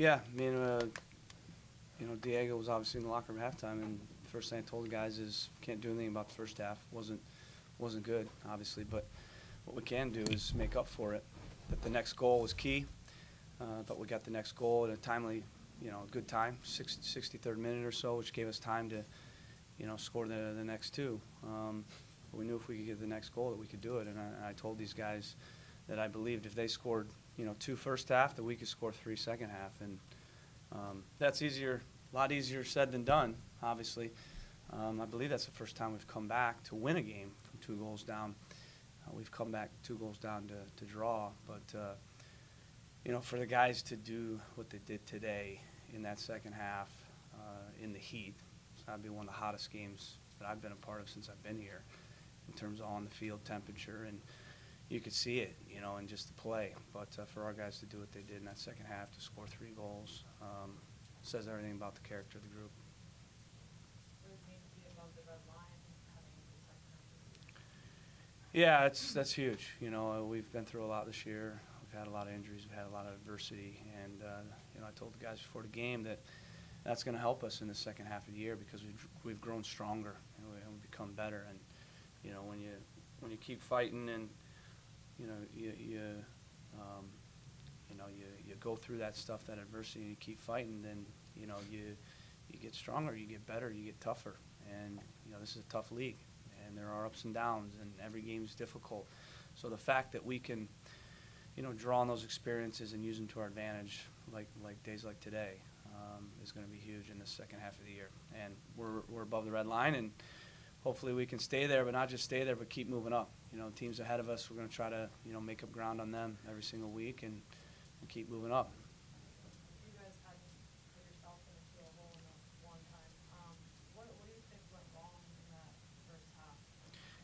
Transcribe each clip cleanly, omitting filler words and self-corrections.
Yeah, I mean, Diego was obviously in the locker room at halftime, and the first thing I told the guys is can't do anything about the first half. Wasn't good, obviously, but what we can do is make up for it. That the next goal was key. But we got the next goal at a timely, good time, 63rd minute or so, which gave us time to, score the next two. But we knew if we could get the next goal that we could do it, and I told these guys that I believed if they scored, two first half, that we could score three second half, and that's a lot easier said than done, obviously. I believe that's the first time we've come back to win a game from 2 goals down. We've come back 2 goals down to draw, but for the guys to do what they did today in that second half, in the heat, it's got to be one of the hottest games that I've been a part of since I've been here, in terms of on the field temperature, and you could see it, in just the play. But for our guys to do what they did in that second half, to score 3 goals, says everything about the character of the group. Yeah, that's huge. We've been through a lot this year. We've had a lot of injuries. We've had a lot of adversity. And, I told the guys before the game that that's going to help us in the second half of the year because we've grown stronger and we've become better. And, when you keep fighting and, you go through that stuff, that adversity, and you keep fighting, then, you get stronger, you get better, you get tougher. And, this is a tough league. And there are ups and downs, and every game is difficult. So the fact that we can, draw on those experiences and use them to our advantage, like days like today, is going to be huge in the second half of the year. And we're above the red line, and hopefully we can stay there, but not just stay there, but keep moving up. Teams ahead of us, we're going to try to, make up ground on them every single week and keep moving up. You guys had put yourself into a hole in the one time. What do you think went wrong in that first half?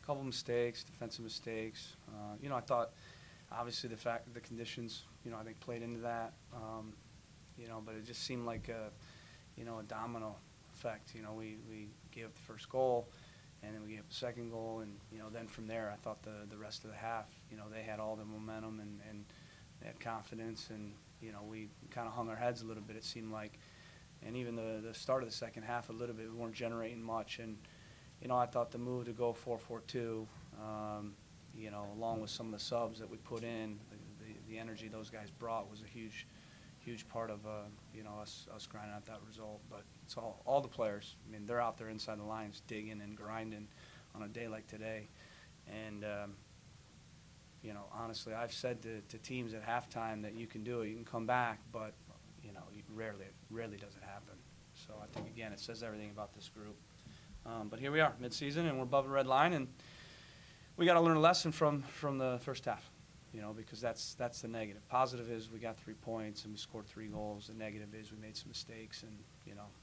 A couple mistakes, defensive mistakes. I thought obviously the conditions, I think played into that. But it just seemed like a domino effect. We gave up the first goal, and then we gave up the second goal, and then from there I thought the rest of the half, they had all the momentum and they had confidence, and we kind of hung our heads a little bit, it seemed like. And even the start of the second half a little bit, we weren't generating much, and I thought the move to go 4-4-2, along with some of the subs that we put in, the energy those guys brought was a huge part of us grinding out that result. But it's all the players. I mean, they're out there inside the lines digging and grinding on a day like today. And honestly, I've said to teams at halftime that you can do it, you can come back, but rarely does it happen. So I think again it says everything about this group. But here we are, mid-season, and we're above the red line, and we got to learn a lesson from the first half. Because that's the negative. Positive is we got 3 points and we scored 3 goals. The negative is we made some mistakes, and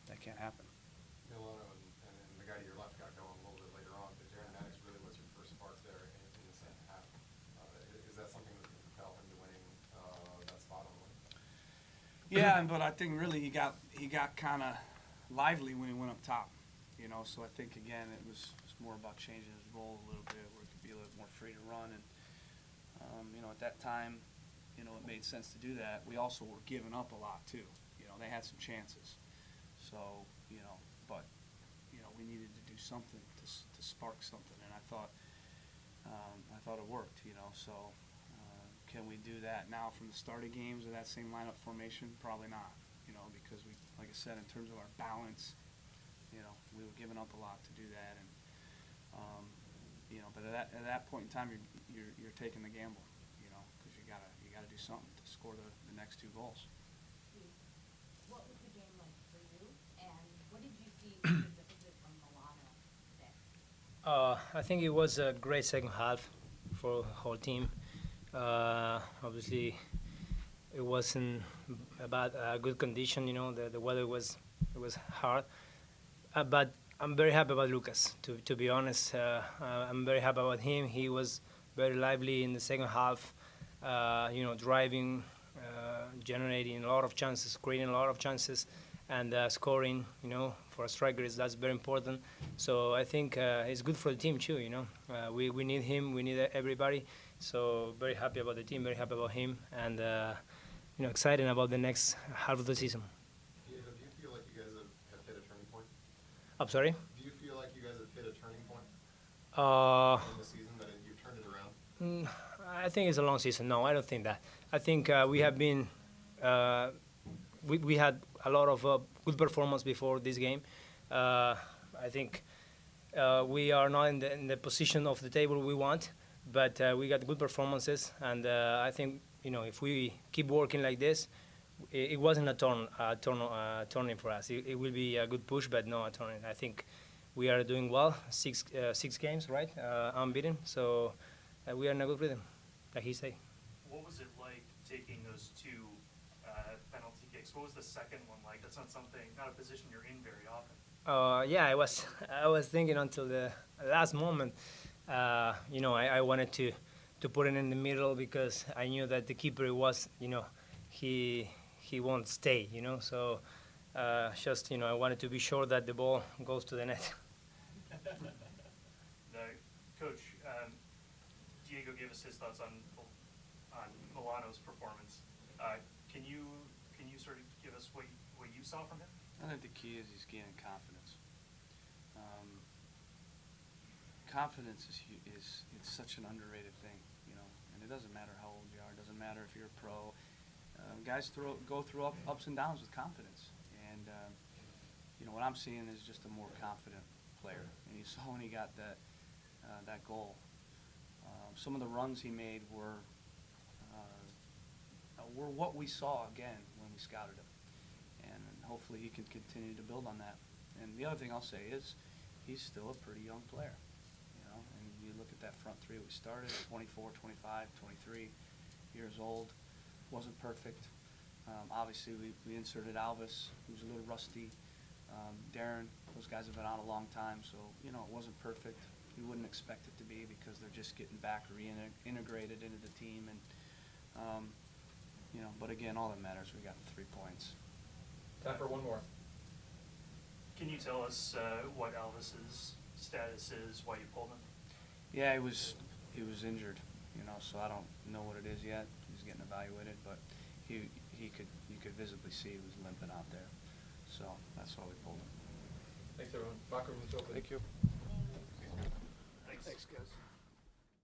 that can't happen. Milano and the guy to your left got going a little bit later on, but Darren Maddox really was your first spark there in the second half. Is that something that can propel him to winning that spot on the win? Yeah, but I think really he got kind of lively when he went up top. So I think again it was more about changing his role a little bit, where he could be a little more free to run. And at that time, it made sense to do that. We also were giving up a lot too. They had some chances. So, but we needed to do something to spark something, and I thought it worked. So can we do that now from the start of games with that same lineup formation? Probably not. Because we, like I said, in terms of our balance, we were giving up a lot to do that, and but at that point in time, you're taking the gamble, because you gotta do something to score the next 2 goals. What was the game like for you, and what did you see specifically from Milano today? I think it was a great second half for the whole team. Obviously, it wasn't about good condition. The weather was hard, but I'm very happy about Lucas. To be honest, I'm very happy about him. He was very lively in the second half. Driving, generating a lot of chances, creating a lot of chances, and scoring. For strikers, that's very important. So I think it's good for the team too. We need him. We need everybody. So very happy about the team. Very happy about him. And excited about the next half of the season. Diego, do you feel like you guys have hit a turning point? I'm sorry. Do you feel like you guys have hit a turning point Uh, in the season, that you've turned it around? I think it's a long season. No, I don't think that. I think we have been. We had a lot of good performance before this game. I think we are not in the position of the table we want, but we got good performances, and I think if we keep working like this, it wasn't a turning for us. It will be a good push, but no a turning. I think we are doing well. Six games, right? Unbeaten, so we are in a good rhythm, like he say. What was it like taking those two penalty kicks? What was the second one like? That's not a position you're in very often. Yeah, I was thinking until the last moment. I wanted to put it in the middle because I knew that the keeper was, he won't stay, So just, I wanted to be sure that the ball goes to the net. Coach, Diego gave us his thoughts on Milano's performance. Can you sort of give us what you saw from him? I think the key is he's gaining confidence. Confidence is it's such an underrated thing, and it doesn't matter how old you are. It doesn't matter if you're a pro. Guys go through ups and downs with confidence, and what I'm seeing is just a more confident player. And you saw when he got that goal. Some of the runs he made were what we saw again when we scouted him, and hopefully he can continue to build on that. And the other thing I'll say is he's still a pretty young player, and you look at that front three we started, 24, 25, 23 years old, wasn't perfect. Obviously we inserted Alvis, who's a little rusty, Darren, those guys have been out a long time, so it wasn't perfect. You wouldn't expect it to be because they're just getting back reintegrated into the team, and but again, all that matters, we got 3 points. Time for one more. Can you tell us what Alvis's status is, why you pulled him? Yeah, he was injured, so I don't know what it is yet. He's getting evaluated, but you could visibly see he was limping out there, so that's why we pulled him. Thanks, everyone. Locker room is open. Thank you. Thanks. Thanks, guys.